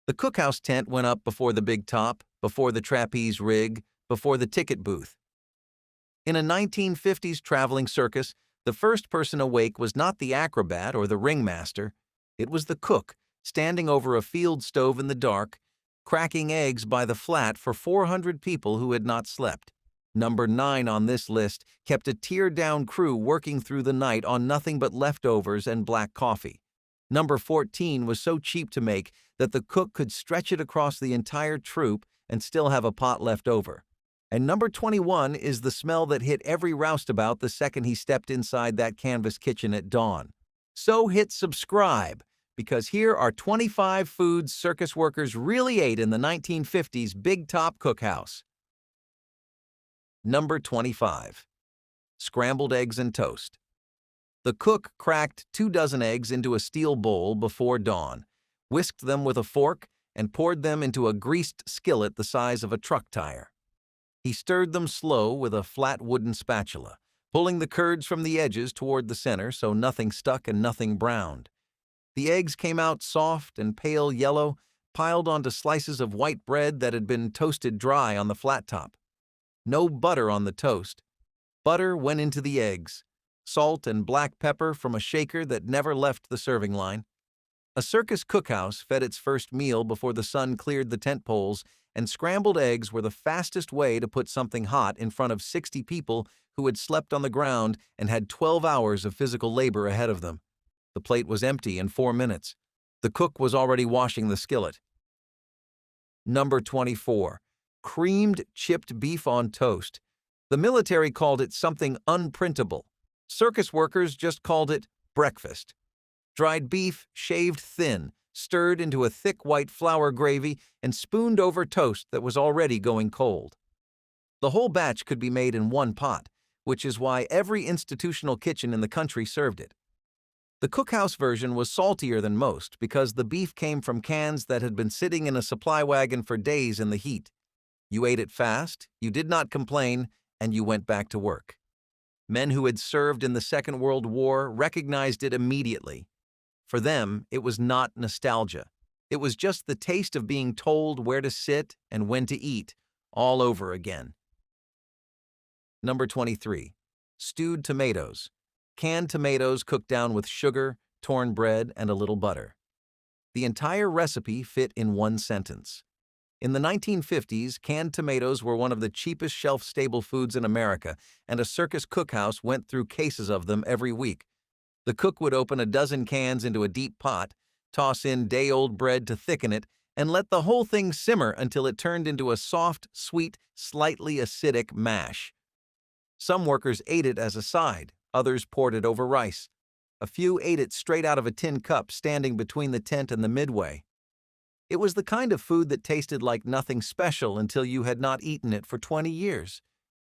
The cookhouse tent went up before the big top, before the trapeze rig, before the ticket booth. In a 1950s traveling circus, the first person awake was not the acrobat or the ringmaster. It was the cook, standing over a field stove in the dark, cracking eggs by the flat for 400 people who had not slept. Number 9 on this list kept a tear-down crew working through the night on nothing but leftovers and black coffee. Number 14 was so cheap to make that the cook could stretch it across the entire troupe and still have a pot left over. And number 21 is the smell that hit every roustabout the second he stepped inside that canvas kitchen at dawn. So hit subscribe, because here are 25 foods circus workers really ate in the 1950s Big Top Cookhouse. Number 25. Scrambled eggs and toast. The cook cracked 24 eggs into a steel bowl before dawn, whisked them with a fork, and poured them into a greased skillet the size of a truck tire. He stirred them slow with a flat wooden spatula, pulling the curds from the edges toward the center so nothing stuck and nothing browned. The eggs came out soft and pale yellow, piled onto slices of white bread that had been toasted dry on the flat top. No butter on the toast. Butter went into the eggs. Salt and black pepper from a shaker that never left the serving line. A circus cookhouse fed its first meal before the sun cleared the tent poles, and scrambled eggs were the fastest way to put something hot in front of 60 people who had slept on the ground and had 12 hours of physical labor ahead of them. The plate was empty in 4 minutes. The cook was already washing the skillet. Number 24. Creamed chipped beef on toast. The military called it something unprintable. Circus workers just called it breakfast. Dried beef, shaved thin, stirred into a thick white flour gravy, and spooned over toast that was already going cold. The whole batch could be made in one pot, which is why every institutional kitchen in the country served it. The cookhouse version was saltier than most because the beef came from cans that had been sitting in a supply wagon for days in the heat. You ate it fast, you did not complain, and you went back to work. Men who had served in the Second World War recognized it immediately. For them, it was not nostalgia. It was just the taste of being told where to sit and when to eat, all over again. Number 23. Stewed tomatoes. Canned tomatoes cooked down with sugar, torn bread, and a little butter. The entire recipe fit in one sentence. In the 1950s, canned tomatoes were one of the cheapest shelf-stable foods in America, and a circus cookhouse went through cases of them every week. The cook would open a dozen cans into a deep pot, toss in day-old bread to thicken it, and let the whole thing simmer until it turned into a soft, sweet, slightly acidic mash. Some workers ate it as a side, others poured it over rice. A few ate it straight out of a tin cup standing between the tent and the midway. It was the kind of food that tasted like nothing special until you had not eaten it for 20 years.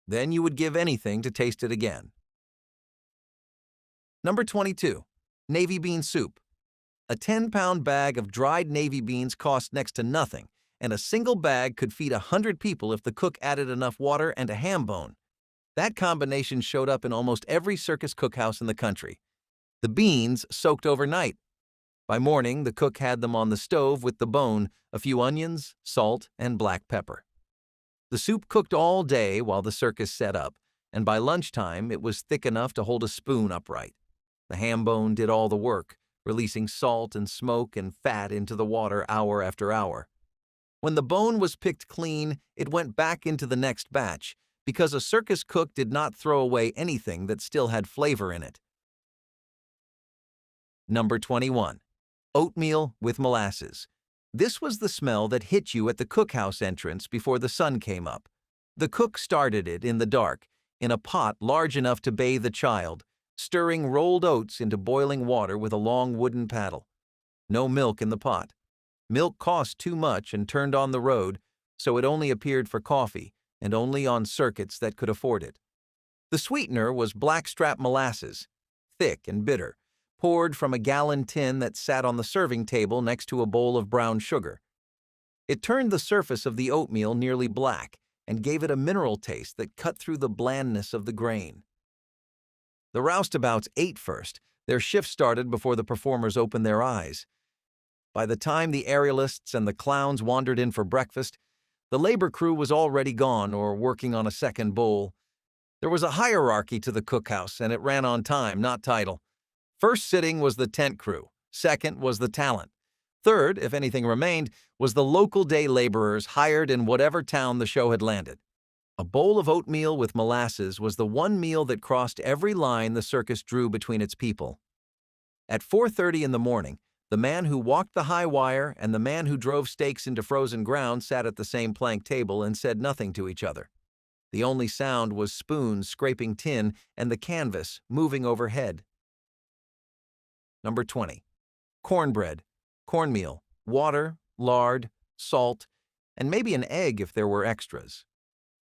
Then you would give anything to taste it again. Number 22. Navy bean soup. A 10-pound bag of dried navy beans cost next to nothing, and a single bag could feed 100 people if the cook added enough water and a ham bone. That combination showed up in almost every circus cookhouse in the country. The beans soaked overnight. By morning, the cook had them on the stove with the bone, a few onions, salt, and black pepper. The soup cooked all day while the circus set up, and by lunchtime it was thick enough to hold a spoon upright. The ham bone did all the work, releasing salt and smoke and fat into the water hour after hour. When the bone was picked clean, it went back into the next batch, because a circus cook did not throw away anything that still had flavor in it. Number 21. Oatmeal with molasses. This was the smell that hit you at the cookhouse entrance before the sun came up. The cook started it in the dark, in a pot large enough to bathe a child, stirring rolled oats into boiling water with a long wooden paddle. No milk in the pot. Milk cost too much and turned on the road, so it only appeared for coffee, and only on circuits that could afford it. The sweetener was blackstrap molasses, thick and bitter, poured from a gallon tin that sat on the serving table next to a bowl of brown sugar. It turned the surface of the oatmeal nearly black and gave it a mineral taste that cut through the blandness of the grain. The roustabouts ate first. Their shift started before the performers opened their eyes. By the time the aerialists and the clowns wandered in for breakfast, the labor crew was already gone or working on a second bowl. There was a hierarchy to the cookhouse, and it ran on time, not title. First sitting was the tent crew. Second was the talent. Third, if anything remained, was the local day laborers hired in whatever town the show had landed. A bowl of oatmeal with molasses was the one meal that crossed every line the circus drew between its people. At 4:30 in the morning, the man who walked the high wire and the man who drove stakes into frozen ground sat at the same plank table and said nothing to each other. The only sound was spoons scraping tin and the canvas moving overhead. Number 20. Cornbread, cornmeal, water, lard, salt, and maybe an egg if there were extras.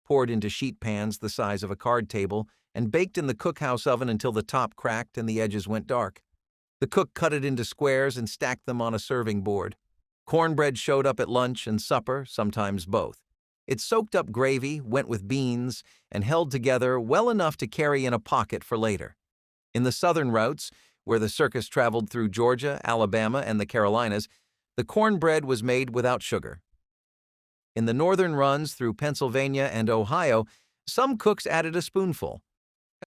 Poured into sheet pans the size of a card table and baked in the cookhouse oven until the top cracked and the edges went dark. The cook cut it into squares and stacked them on a serving board. Cornbread showed up at lunch and supper, sometimes both. It soaked up gravy, went with beans, and held together well enough to carry in a pocket for later. In the southern routes, where the circus traveled through Georgia, Alabama, and the Carolinas, the cornbread was made without sugar. In the northern runs through Pennsylvania and Ohio, some cooks added a spoonful.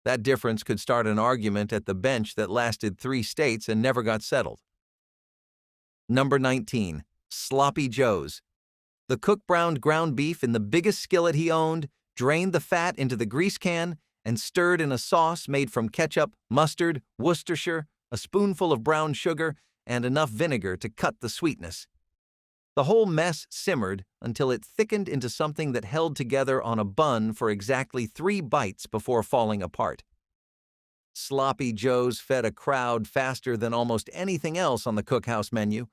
That difference could start an argument at the bench that lasted 3 states and never got settled. Number 19. Sloppy Joes. The cook browned ground beef in the biggest skillet he owned, drained the fat into the grease can, and stirred in a sauce made from ketchup, mustard, Worcestershire, a spoonful of brown sugar, and enough vinegar to cut the sweetness. The whole mess simmered until it thickened into something that held together on a bun for exactly 3 bites before falling apart. Sloppy Joes fed a crowd faster than almost anything else on the cookhouse menu.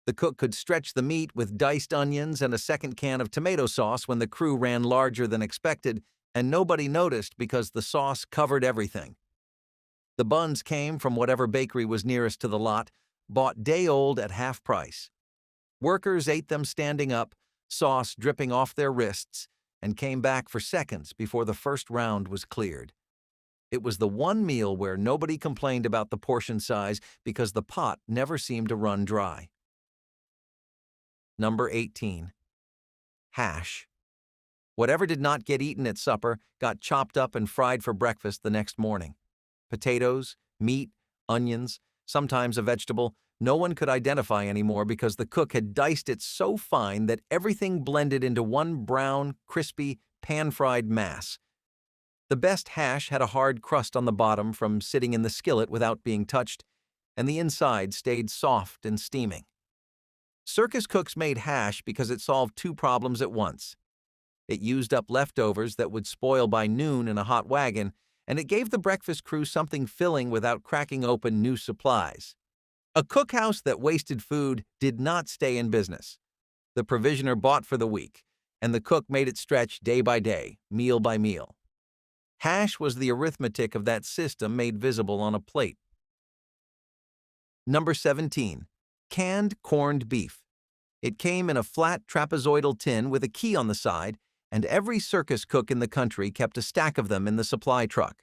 The cook could stretch the meat with diced onions and a second can of tomato sauce when the crew ran larger than expected, and nobody noticed because the sauce covered everything. The buns came from whatever bakery was nearest to the lot, bought day-old at half price. Workers ate them standing up, sauce dripping off their wrists, and came back for seconds before the first round was cleared. It was the one meal where nobody complained about the portion size because the pot never seemed to run dry. Number 18. Hash. Whatever did not get eaten at supper got chopped up and fried for breakfast the next morning. Potatoes, meat, onions, sometimes a vegetable, no one could identify anymore because the cook had diced it so fine that everything blended into one brown, crispy, pan-fried mass. The best hash had a hard crust on the bottom from sitting in the skillet without being touched, and the inside stayed soft and steaming. Circus cooks made hash because it solved 2 problems at once. It used up leftovers that would spoil by noon in a hot wagon, and it gave the breakfast crew something filling without cracking open new supplies. A cookhouse that wasted food did not stay in business. The provisioner bought for the week, and the cook made it stretch day by day, meal by meal. Hash was the arithmetic of that system made visible on a plate. Number 17. Canned corned beef. It came in a flat trapezoidal tin with a key on the side, and every circus cook in the country kept a stack of them in the supply truck.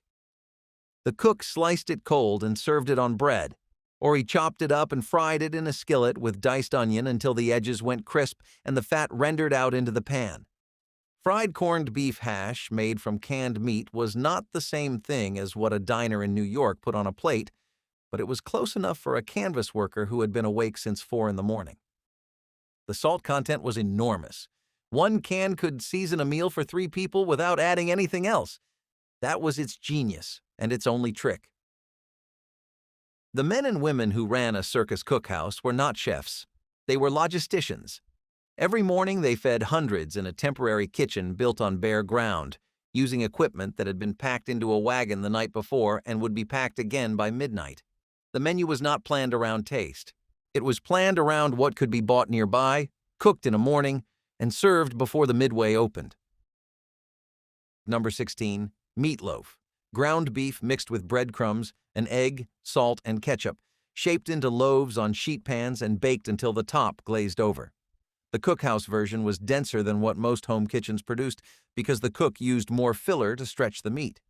The cook sliced it cold and served it on bread, or he chopped it up and fried it in a skillet with diced onion until the edges went crisp and the fat rendered out into the pan. Fried corned beef hash made from canned meat was not the same thing as what a diner in New York put on a plate, but it was close enough for a canvas worker who had been awake since 4 in the morning. The salt content was enormous. 1 can could season a meal for 3 people without adding anything else. That was its genius and its only trick. The men and women who ran a circus cookhouse were not chefs. They were logisticians. Every morning they fed hundreds in a temporary kitchen built on bare ground, using equipment that had been packed into a wagon the night before and would be packed again by midnight. The menu was not planned around taste. It was planned around what could be bought nearby, cooked in a morning, and served before the midway opened. Number 16. Meatloaf. Ground beef mixed with breadcrumbs, an egg, salt, and ketchup, shaped into loaves on sheet pans and baked until the top glazed over. The cookhouse version was denser than what most home kitchens produced because the cook used more filler to stretch the meat.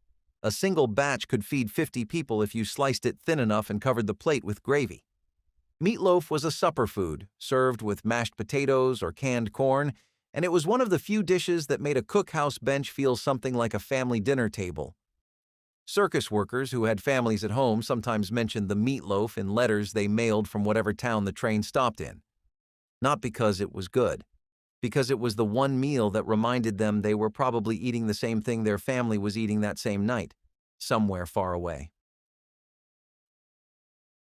A single batch could feed 50 people if you sliced it thin enough and covered the plate with gravy. Meatloaf was a supper food, served with mashed potatoes or canned corn, and it was one of the few dishes that made a cookhouse bench feel something like a family dinner table. Circus workers who had families at home sometimes mentioned the meatloaf in letters they mailed from whatever town the train stopped in. Not because it was good, because it was the one meal that reminded them they were probably eating the same thing their family was eating that same night, somewhere far away.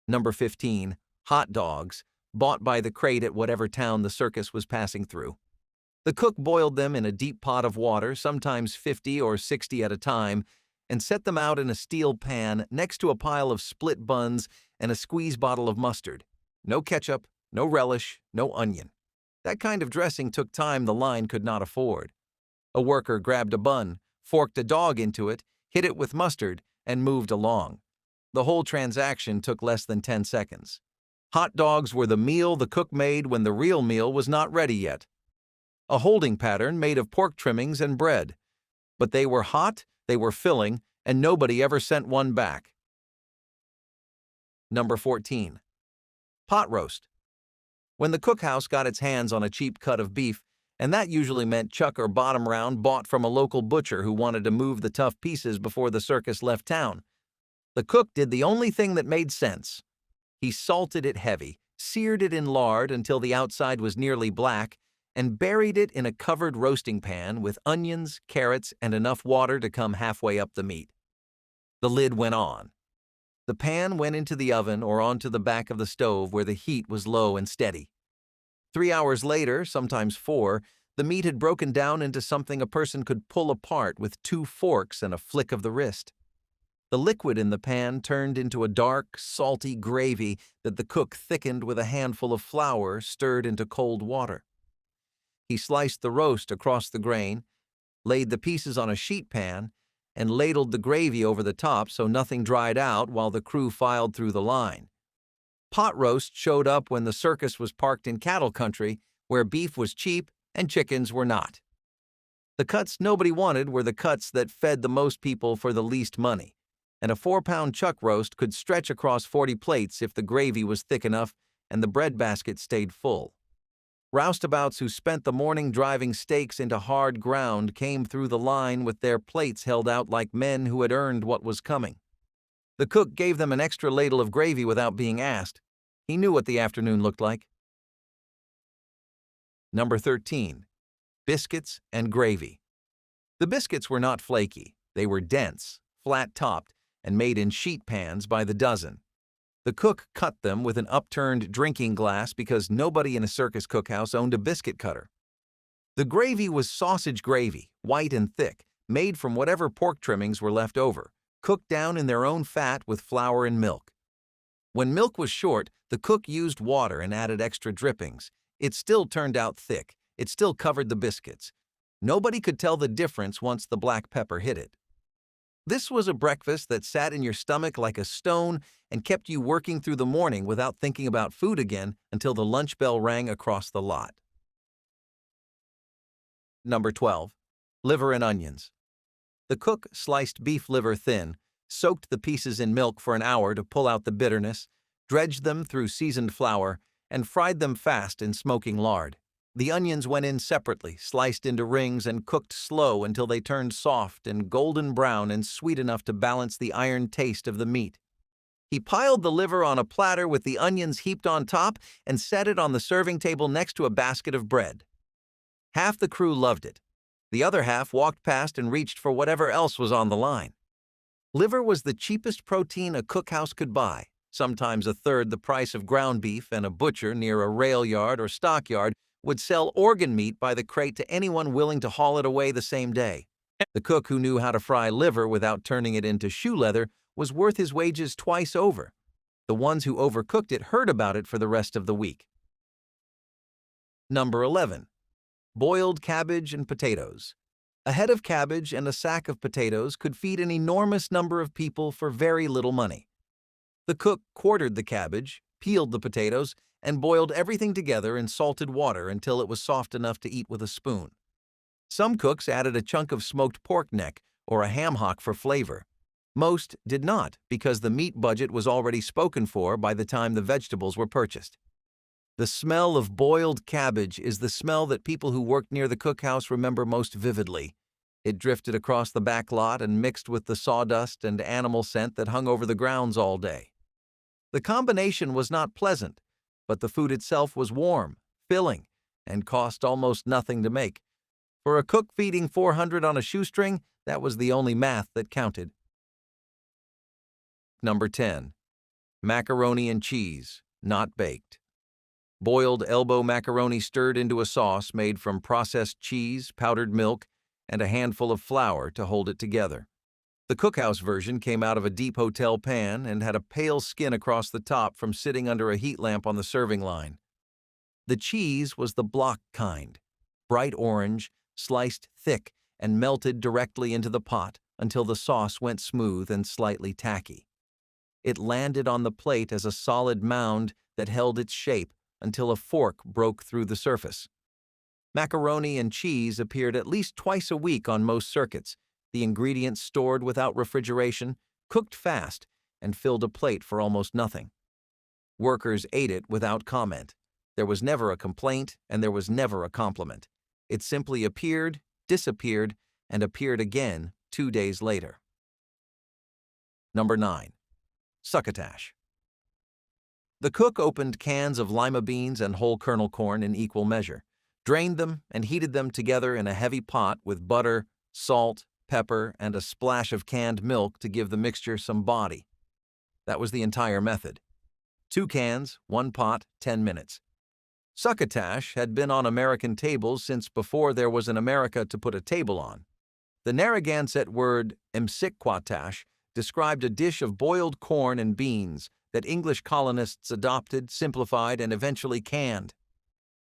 Number 15. Hot dogs, bought by the crate at whatever town the circus was passing through. The cook boiled them in a deep pot of water, sometimes 50 or 60 at a time, and set them out in a steel pan next to a pile of split buns and a squeeze bottle of mustard. No ketchup, no relish, no onion. That kind of dressing took time the line could not afford. A worker grabbed a bun, forked a dog into it, hit it with mustard, and moved along. The whole transaction took less than 10 seconds. Hot dogs were the meal the cook made when the real meal was not ready yet. A holding pattern made of pork trimmings and bread. But they were hot, they were filling, and nobody ever sent one back. Number 14. Pot roast. When the cookhouse got its hands on a cheap cut of beef, and that usually meant chuck or bottom round bought from a local butcher who wanted to move the tough pieces before the circus left town, the cook did the only thing that made sense. He salted it heavy, seared it in lard until the outside was nearly black, and buried it in a covered roasting pan with onions, carrots, and enough water to come halfway up the meat. The lid went on. The pan went into the oven or onto the back of the stove where the heat was low and steady. 3 hours later, sometimes 4, the meat had broken down into something a person could pull apart with 2 forks and a flick of the wrist. The liquid in the pan turned into a dark, salty gravy that the cook thickened with a handful of flour stirred into cold water. He sliced the roast across the grain, laid the pieces on a sheet pan, and ladled the gravy over the top so nothing dried out while the crew filed through the line. Pot roast showed up when the circus was parked in cattle country, where beef was cheap and chickens were not. The cuts nobody wanted were the cuts that fed the most people for the least money, and a 4-pound chuck roast could stretch across 40 plates if the gravy was thick enough and the bread basket stayed full. Roustabouts who spent the morning driving steaks into hard ground came through the line with their plates held out like men who had earned what was coming. The cook gave them an extra ladle of gravy without being asked. He knew what the afternoon looked like. Number 13. Biscuits and gravy. The biscuits were not flaky. They were dense, flat-topped, and made in sheet pans by the dozen. The cook cut them with an upturned drinking glass because nobody in a circus cookhouse owned a biscuit cutter. The gravy was sausage gravy, white and thick, made from whatever pork trimmings were left over, cooked down in their own fat with flour and milk. When milk was short, the cook used water and added extra drippings. It still turned out thick. It still covered the biscuits. Nobody could tell the difference once the black pepper hit it. This was a breakfast that sat in your stomach like a stone and kept you working through the morning without thinking about food again until the lunch bell rang across the lot. Number 12. Liver and onions. The cook sliced beef liver thin, soaked the pieces in milk for an hour to pull out the bitterness, dredged them through seasoned flour, and fried them fast in smoking lard. The onions went in separately, sliced into rings and cooked slow until they turned soft and golden brown and sweet enough to balance the iron taste of the meat. He piled the liver on a platter with the onions heaped on top and set it on the serving table next to a basket of bread. Half the crew loved it. The other half walked past and reached for whatever else was on the line. Liver was the cheapest protein a cookhouse could buy, sometimes a third the price of ground beef, and a butcher near a rail yard or stockyard would sell organ meat by the crate to anyone willing to haul it away the same day. The cook who knew how to fry liver without turning it into shoe leather was worth his wages twice over. The ones who overcooked it heard about it for the rest of the week. Number 11. Boiled cabbage and potatoes. A head of cabbage and a sack of potatoes could feed an enormous number of people for very little money. The cook quartered the cabbage, peeled the potatoes, and boiled everything together in salted water until it was soft enough to eat with a spoon. Some cooks added a chunk of smoked pork neck or a ham hock for flavor. Most did not, because the meat budget was already spoken for by the time the vegetables were purchased. The smell of boiled cabbage is the smell that people who worked near the cookhouse remember most vividly. It drifted across the back lot and mixed with the sawdust and animal scent that hung over the grounds all day. The combination was not pleasant, but the food itself was warm, filling, and cost almost nothing to make. For a cook feeding 400 on a shoestring, that was the only math that counted. Number 10. Macaroni and cheese, not baked. Boiled elbow macaroni stirred into a sauce made from processed cheese, powdered milk, and a handful of flour to hold it together. The Cookhouse version came out of a deep hotel pan and had a pale skin across the top from sitting under a heat lamp on the serving line. The cheese was the block kind, bright orange, sliced thick, and melted directly into the pot until the sauce went smooth and slightly tacky. It landed on the plate as a solid mound that held its shape until a fork broke through the surface. Macaroni and cheese appeared at least twice a week on most circuits, the ingredients stored without refrigeration, cooked fast, and filled a plate for almost nothing. Workers ate it without comment. There was never a complaint, and there was never a compliment. It simply appeared, disappeared, and appeared again 2 days later. Number 9. Succotash. The cook opened cans of lima beans and whole kernel corn in equal measure, drained them, and heated them together in a heavy pot with butter, salt, pepper, and a splash of canned milk to give the mixture some body. That was the entire method. 2 cans, 1 pot, 10 minutes. Succotash had been on American tables since before there was an America to put a table on. The Narragansett word emsiquatash described a dish of boiled corn and beans that English colonists adopted, simplified, and eventually canned.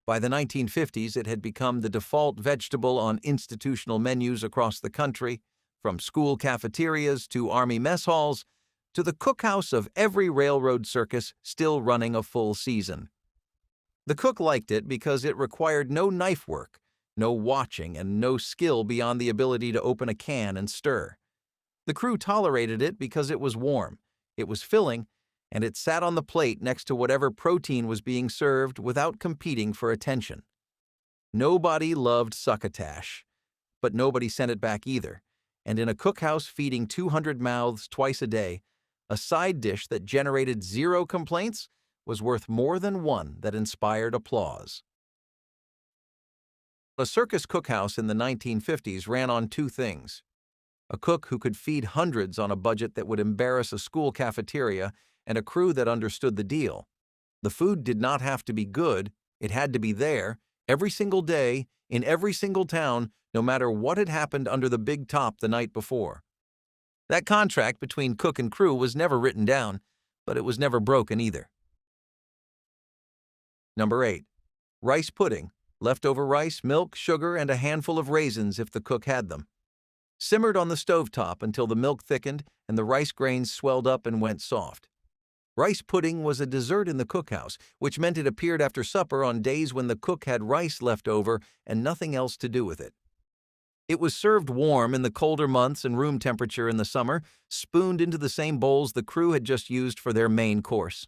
By the 1950s, it had become the default vegetable on institutional menus across the country, from school cafeterias to Army mess halls to the cookhouse of every railroad circus still running a full season. The cook liked it because it required no knife work, no watching, and no skill beyond the ability to open a can and stir. The crew tolerated it because it was warm, it was filling, and it sat on the plate next to whatever protein was being served without competing for attention. Nobody loved succotash, but nobody sent it back either, and in a cookhouse feeding 200 mouths twice a day, a side dish that generated 0 complaints was worth more than one that inspired applause. A circus cookhouse in the 1950s ran on 2 things: a cook who could feed hundreds on a budget that would embarrass a school cafeteria, and a crew that understood the deal. The food did not have to be good, it had to be there, every single day, in every single town, no matter what had happened under the big top the night before. That contract between cook and crew was never written down, but it was never broken either. Number 8. Rice pudding, leftover rice, milk, sugar, and a handful of raisins if the cook had them. Simmered on the stovetop until the milk thickened and the rice grains swelled up and went soft. Rice pudding was a dessert in the cookhouse, which meant it appeared after supper on days when the cook had rice left over and nothing else to do with it. It was served warm in the colder months and room temperature in the summer, spooned into the same bowls the crew had just used for their main course.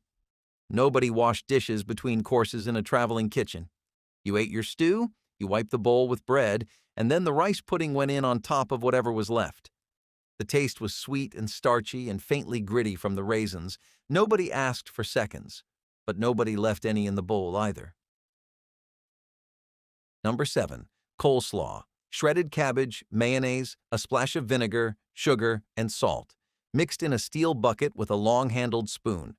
Nobody washed dishes between courses in a traveling kitchen. You ate your stew, you wiped the bowl with bread, and then the rice pudding went in on top of whatever was left. The taste was sweet and starchy and faintly gritty from the raisins. Nobody asked for seconds, but nobody left any in the bowl either. Number 7. Coleslaw. Shredded cabbage, mayonnaise, a splash of vinegar, sugar, and salt, mixed in a steel bucket with a long-handled spoon.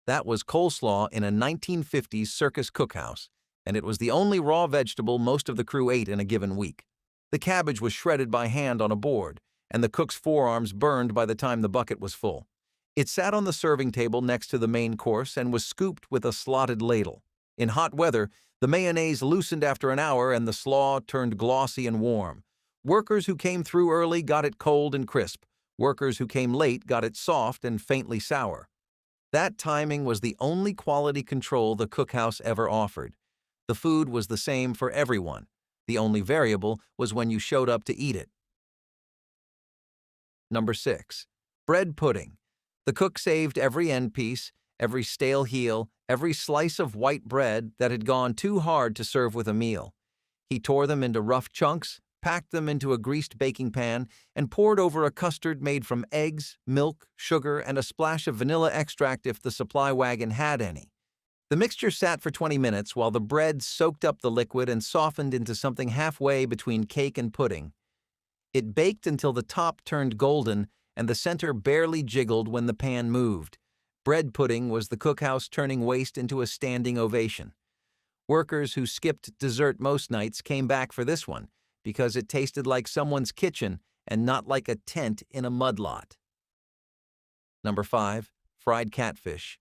That was coleslaw in a 1950s circus cookhouse, and it was the only raw vegetable most of the crew ate in a given week. The cabbage was shredded by hand on a board, and the cook's forearms burned by the time the bucket was full. It sat on the serving table next to the main course and was scooped with a slotted ladle. In hot weather, the mayonnaise loosened after an hour and the slaw turned glossy and warm. Workers who came through early got it cold and crisp. Workers who came late got it soft and faintly sour. That timing was the only quality control the cookhouse ever offered. The food was the same for everyone. The only variable was when you showed up to eat it. Number 6. Bread pudding. The cook saved every end piece, every stale heel, every slice of white bread that had gone too hard to serve with a meal. He tore them into rough chunks, packed them into a greased baking pan, and poured over a custard made from eggs, milk, sugar, and a splash of vanilla extract if the supply wagon had any. The mixture sat for 20 minutes while the bread soaked up the liquid and softened into something halfway between cake and pudding. It baked until the top turned golden and the center barely jiggled when the pan moved. Bread pudding was the cookhouse turning waste into a standing ovation. Workers who skipped dessert most nights came back for this one because it tasted like someone's kitchen and not like a tent in a mudlot. Number 5. Fried catfish.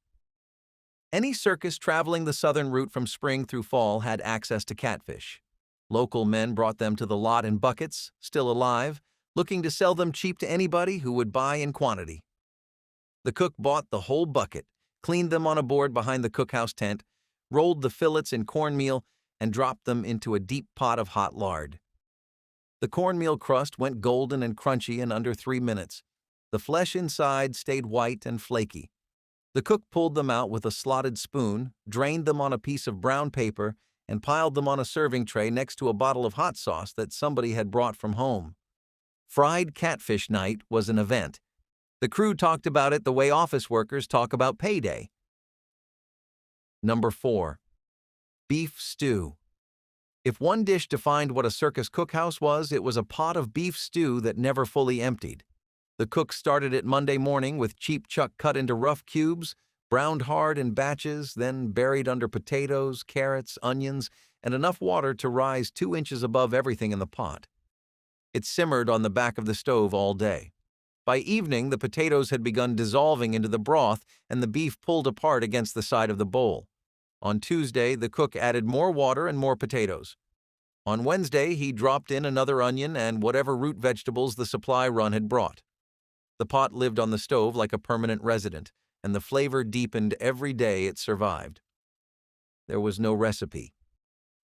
Any circus traveling the southern route from spring through fall had access to catfish. Local men brought them to the lot in buckets, still alive, looking to sell them cheap to anybody who would buy in quantity. The cook bought the whole bucket, cleaned them on a board behind the cookhouse tent, rolled the fillets in cornmeal, and dropped them into a deep pot of hot lard. The cornmeal crust went golden and crunchy in under 3 minutes. The flesh inside stayed white and flaky. The cook pulled them out with a slotted spoon, drained them on a piece of brown paper, and piled them on a serving tray next to a bottle of hot sauce that somebody had brought from home. Fried catfish night was an event. The crew talked about it the way office workers talk about payday. Number 4. Beef stew. If one dish defined what a circus cookhouse was, it was a pot of beef stew that never fully emptied. The cook started it Monday morning with cheap chuck cut into rough cubes, browned hard in batches, then buried under potatoes, carrots, onions, and enough water to rise 2 inches above everything in the pot. It simmered on the back of the stove all day. By evening, the potatoes had begun dissolving into the broth and the beef pulled apart against the side of the bowl. On Tuesday, the cook added more water and more potatoes. On Wednesday, he dropped in another onion and whatever root vegetables the supply run had brought. The pot lived on the stove like a permanent resident, and the flavor deepened every day it survived. There was no recipe.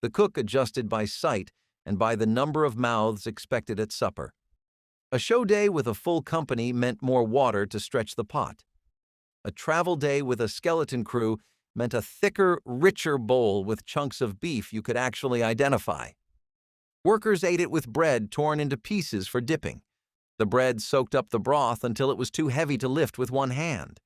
The cook adjusted by sight and by the number of mouths expected at supper. A show day with a full company meant more water to stretch the pot. A travel day with a skeleton crew meant a thicker, richer bowl with chunks of beef you could actually identify. Workers ate it with bread torn into pieces for dipping. The bread soaked up the broth until it was too heavy to lift with one hand.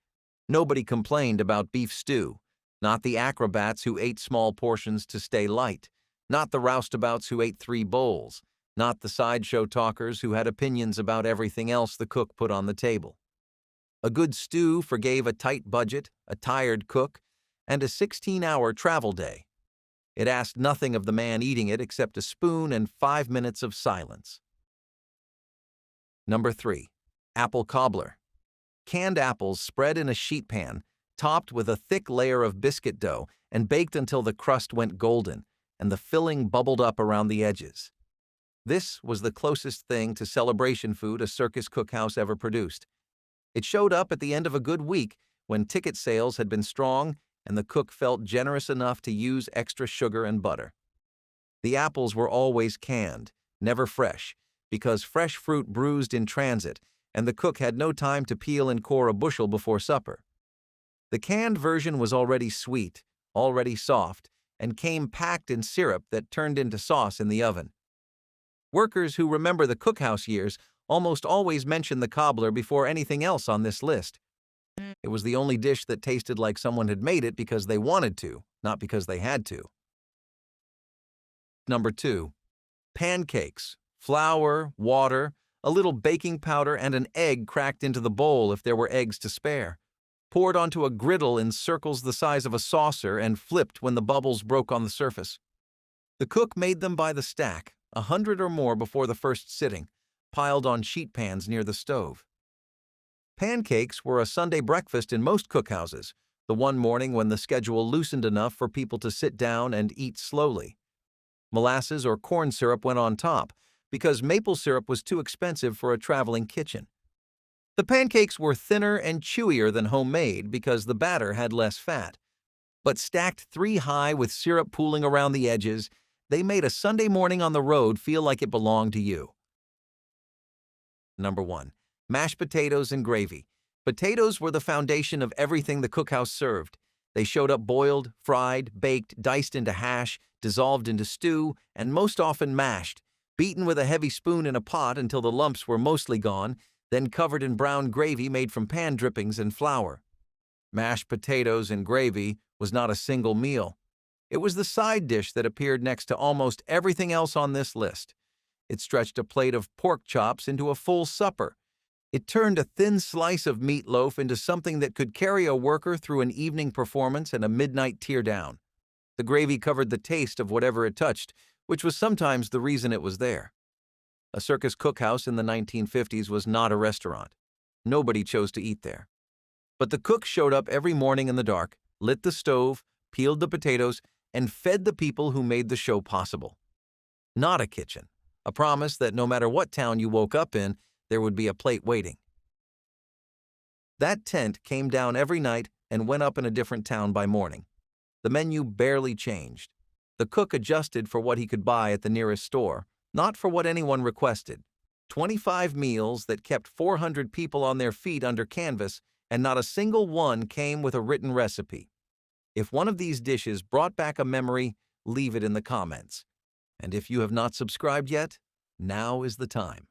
Nobody complained about beef stew. Not the acrobats who ate small portions to stay light. Not the roustabouts who ate 3 bowls. Not the sideshow talkers who had opinions about everything else the cook put on the table. A good stew forgave a tight budget, a tired cook, and a 16-hour travel day. It asked nothing of the man eating it except a spoon and 5 minutes of silence. Number 3. Apple cobbler. Canned apples spread in a sheet pan, topped with a thick layer of biscuit dough, and baked until the crust went golden, and the filling bubbled up around the edges. This was the closest thing to celebration food a circus cookhouse ever produced. It showed up at the end of a good week when ticket sales had been strong and the cook felt generous enough to use extra sugar and butter. The apples were always canned, never fresh, because fresh fruit bruised in transit, and the cook had no time to peel and core a bushel before supper. The canned version was already sweet, already soft, and came packed in syrup that turned into sauce in the oven. Workers who remember the cookhouse years almost always mention the cobbler before anything else on this list. It was the only dish that tasted like someone had made it because they wanted to, not because they had to. Number 2. Pancakes. Flour, water, a little baking powder, and an egg cracked into the bowl if there were eggs to spare. Poured onto a griddle in circles the size of a saucer and flipped when the bubbles broke on the surface. The cook made them by the stack, 100 or more before the first sitting, piled on sheet pans near the stove. Pancakes were a Sunday breakfast in most cookhouses, the one morning when the schedule loosened enough for people to sit down and eat slowly. Molasses or corn syrup went on top, because maple syrup was too expensive for a traveling kitchen. The pancakes were thinner and chewier than homemade because the batter had less fat. But stacked 3 high with syrup pooling around the edges, they made a Sunday morning on the road feel like it belonged to you. Number 1. Mashed potatoes and gravy. Potatoes were the foundation of everything the cookhouse served. They showed up boiled, fried, baked, diced into hash, dissolved into stew, and most often mashed, beaten with a heavy spoon in a pot until the lumps were mostly gone, then covered in brown gravy made from pan drippings and flour. Mashed potatoes and gravy was not a single meal. It was the side dish that appeared next to almost everything else on this list. It stretched a plate of pork chops into a full supper. It turned a thin slice of meatloaf into something that could carry a worker through an evening performance and a midnight teardown. The gravy covered the taste of whatever it touched, which was sometimes the reason it was there. A Circus cookhouse in the 1950s was not a restaurant. Nobody chose to eat there. But the cook showed up every morning in the dark, lit the stove, peeled the potatoes, and fed the people who made the show possible. Not a kitchen. A promise that no matter what town you woke up in, there would be a plate waiting. That tent came down every night and went up in a different town by morning. The menu barely changed. The cook adjusted for what he could buy at the nearest store, not for what anyone requested. 25 meals that kept 400 people on their feet under canvas, and not a single one came with a written recipe. If one of these dishes brought back a memory, leave it in the comments. And if you have not subscribed yet, now is the time.